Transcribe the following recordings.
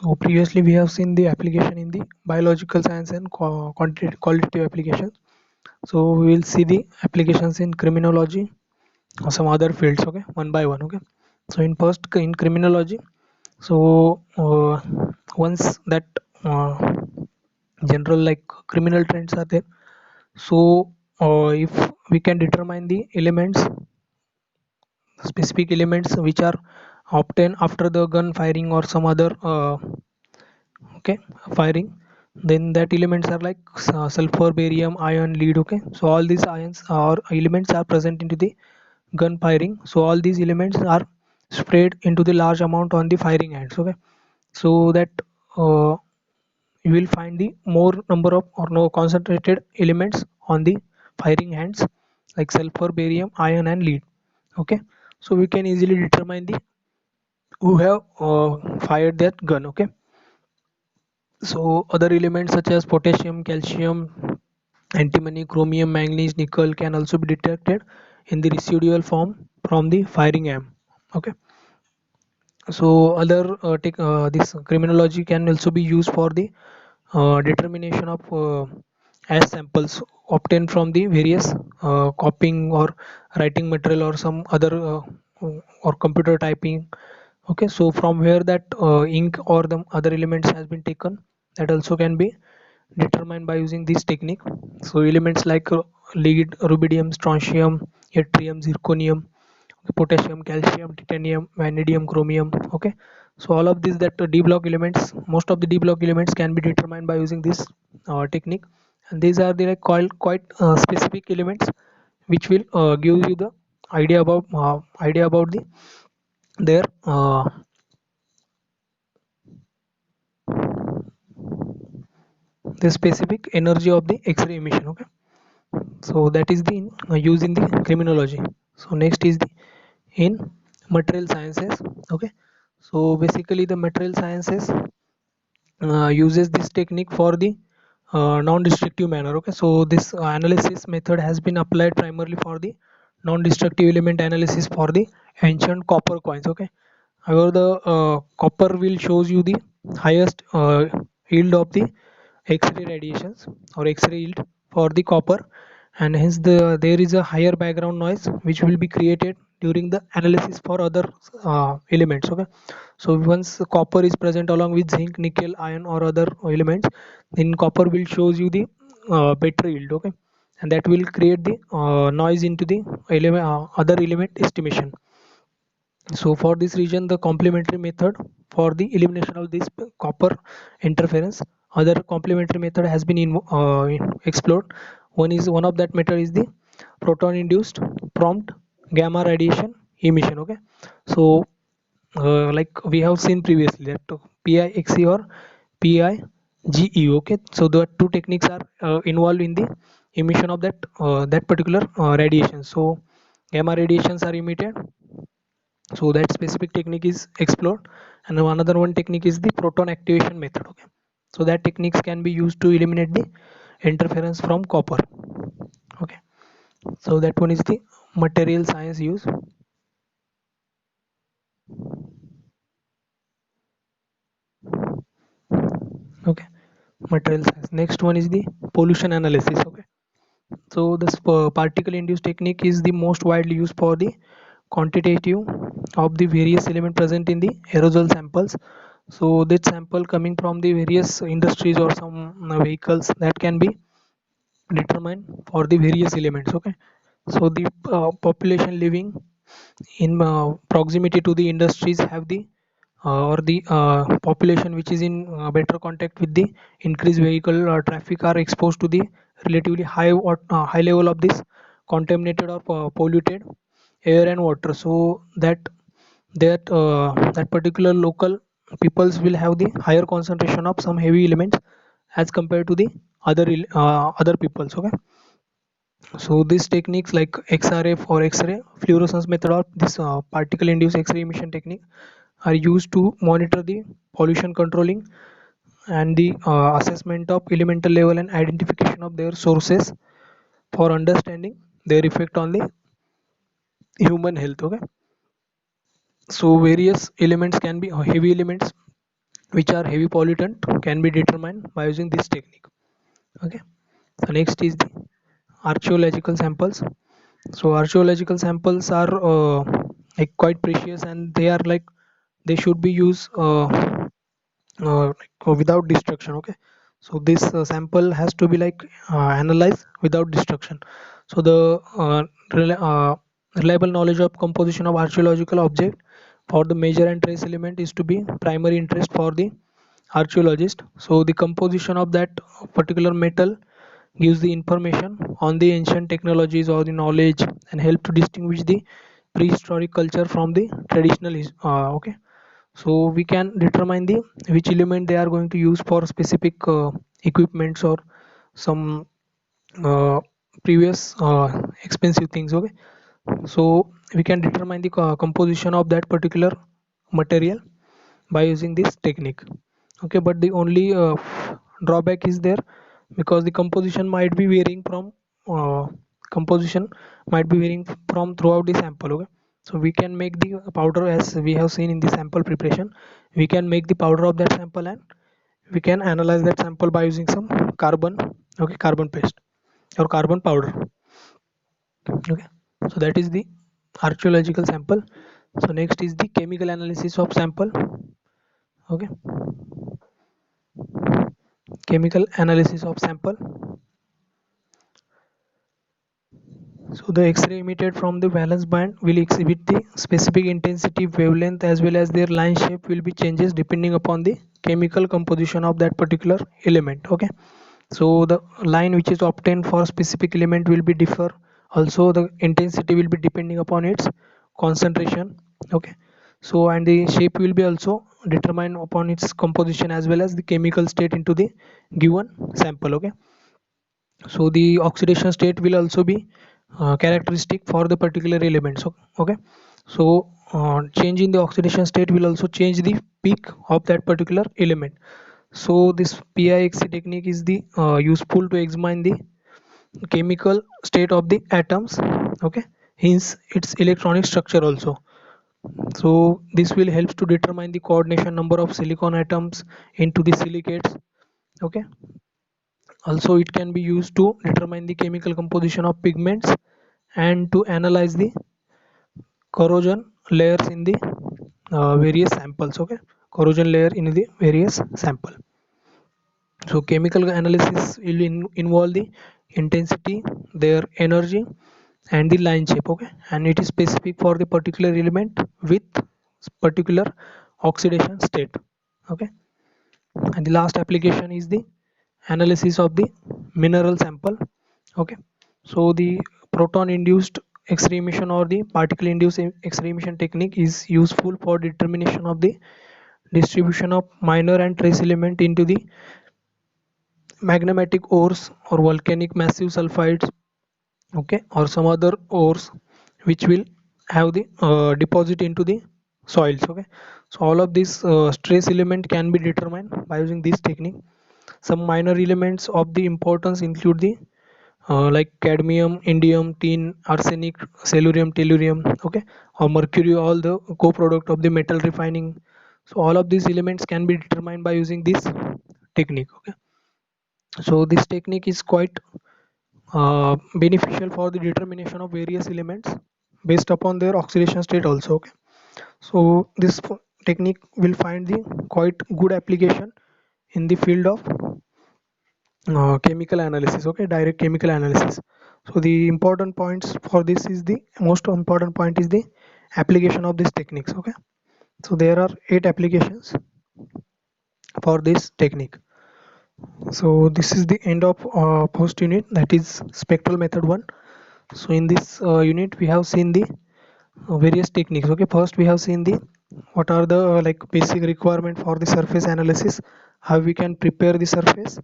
So previously we have seen the application in the biological science and qualitative applications. So we will see the applications in criminology or some other fields. Okay, one by one. Okay. So in criminology, so once that general like criminal trends are there, so if we can determine the elements, specific elements which are obtained after the gun firing or some other okay firing, then that elements are like sulfur, barium, iron, lead. Okay, so all these ions or elements are present into the gun firing. So all these elements are spread into the large amount on the firing hands. Okay, so that uh, you will find the more number of or no concentrated elements on the firing hands like sulfur, barium, iron and lead. Okay, so we can easily determine the who have fired that gun. Okay, so other elements such as potassium, calcium, antimony, chromium, manganese, nickel can also be detected in the residual form from the firing arm. Okay, so other this criminology can also be used for the determination of as samples obtained from the various copying or writing material or some other or computer typing. Okay, so from where that ink or the other elements has been taken, that also can be determined by using this technique. So elements like lead, rubidium, strontium, yttrium, zirconium, potassium, calcium, titanium, vanadium, chromium. Okay, so all of these that d block elements, most of the d block elements can be determined by using this technique, and these are the like quite specific elements which will give you the idea about their the specific energy of the X-ray emission. Okay, so that is the use in the criminology. So next is the in material sciences. Okay, so basically the material sciences uses this technique for the non-destructive manner. Okay, so this analysis method has been applied primarily for the non-destructive element analysis for the ancient copper coins. Okay, however the copper will shows you the highest yield of the X-ray radiations or X-ray yield for the copper, and hence there is a higher background noise which will be created during the analysis for other elements. Okay, so once copper is present along with zinc, nickel, iron or other elements, then copper will shows you the better yield. Okay, and that will create the noise into the other element estimation. So for this reason, the complementary method for the elimination of this copper interference, other complementary method has been explored. One of that method is the proton induced prompt gamma radiation emission. Okay, so like we have seen previously that PIXE or PIGE. Okay, so the two techniques are involved in the emission of that particular radiation. So gamma radiations are emitted, so that specific technique is explored, and another one technique is the proton activation method. Okay, so that techniques can be used to eliminate the interference from copper. Okay, so that one is the material science use. Okay, material science. Next one is the pollution analysis. Okay, so this particle induced technique is the most widely used for the quantitative of the various element present in the aerosol samples. So that sample coming from the various industries or some vehicles that can be determined for the various elements. Okay, so the population living in proximity to the industries have the or the population which is in better contact with the increased vehicle traffic are exposed to the relatively high level of this contaminated or polluted air and water. So that particular local peoples will have the higher concentration of some heavy elements as compared to the other peoples. Okay, so these techniques like XRF or X-ray fluorescence method or this particle induced X-ray emission technique are used to monitor the pollution controlling and the assessment of elemental level and identification of their sources for understanding their effect on the human health. Okay, so various elements can be heavy elements which are heavy pollutant can be determined by using this technique. Okay, so next is the archaeological samples. So archaeological samples are like quite precious, and they are like they should be used without destruction. Okay, so this sample has to be like analyzed without destruction. So the reliable knowledge of composition of archaeological object for the major and trace element is to be primary interest for the archaeologist. So the composition of that particular metal gives the information on the ancient technologies or the knowledge, and help to distinguish the prehistoric culture from the traditional okay, so we can determine the which element they are going to use for specific equipments or some uh, previous expensive things. Okay, so we can determine the composition of that particular material by using this technique. Okay, but the only drawback is there, because the uh, composition might be varying from throughout the sample. Okay, so we can make the powder as we have seen in the sample preparation. We can make the powder of that sample, and we can analyze that sample by using some carbon, okay, carbon paste or carbon powder. Okay, so that is the archaeological sample. So next is the chemical analysis of sample. Okay, chemical analysis of sample. So the X-ray emitted from the valence band will exhibit the specific intensity, wavelength, as well as their line shape will be changes depending upon the chemical composition of that particular element. Okay, so the line which is obtained for specific element will be differ. Also the intensity will be depending upon its concentration. Okay, so and the shape will be also determined upon its composition as well as the chemical state into the given sample. Okay, so the oxidation state will also be characteristic for the particular element. So okay, so change in the oxidation state will also change the peak of that particular element. So this PIXC technique is the useful to examine the chemical state of the atoms. Okay, hence its electronic structure also. So this will help to determine the coordination number of silicon atoms into the silicates. Okay, also it can be used to determine the chemical composition of pigments and to analyze the corrosion layers in the various samples. Okay, corrosion layer in the various sample. So chemical analysis will involve the intensity, their energy, and the line shape. Okay, and it is specific for the particular element with particular oxidation state. Okay, and the last application is the analysis of the mineral sample. Okay, so the proton induced X-ray emission or the particle induced X-ray emission technique is useful for determination of the distribution of minor and trace element into the magmatic ores or volcanic massive sulfides. Okay, or some other ores which will have the deposit into the soils. Okay, so all of these trace element can be determined by using this technique. Some minor elements of the importance include the like cadmium, indium, tin, arsenic, cellurium, tellurium, okay, or mercury, all the co-product of the metal refining. So all of these elements can be determined by using this technique. Okay, so this technique is quite beneficial for the determination of various elements based upon their oxidation state also. Okay, so this technique will find the quite good application in the field of chemical analysis. Okay, direct chemical analysis. So the important points for this is the most important point is the application of these techniques. Okay, so there are 8 applications for this technique. So this is the end of first unit, that is spectral method 1. So in this unit we have seen the various techniques. Okay, first we have seen the what are the like basic requirement for the surface analysis, how we can prepare the surface.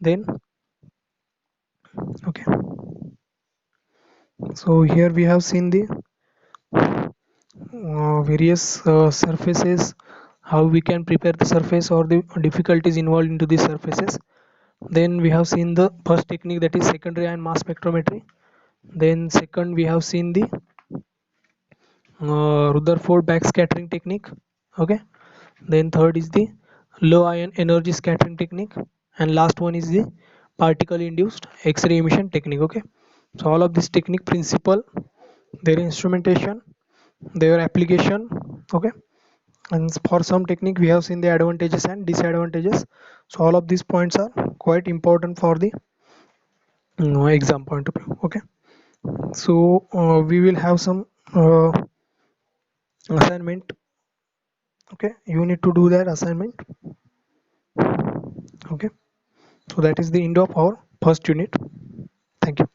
Then okay, so here we have seen the various surfaces, how we can prepare the surface or the difficulties involved into these surfaces. Then we have seen the first technique, that is secondary ion mass spectrometry. Then second we have seen the Rutherford backscattering technique. Okay, then third is the low ion energy scattering technique, and last one is the particle induced X-ray emission technique. Okay, so all of this technique principle, their instrumentation, their application. Okay, and for some technique we have seen the advantages and disadvantages. So all of these points are quite important for the exam point of view. Okay, so we will have some assignment. Okay, you need to do that assignment. Okay, so that is the end of our first unit. Thank you.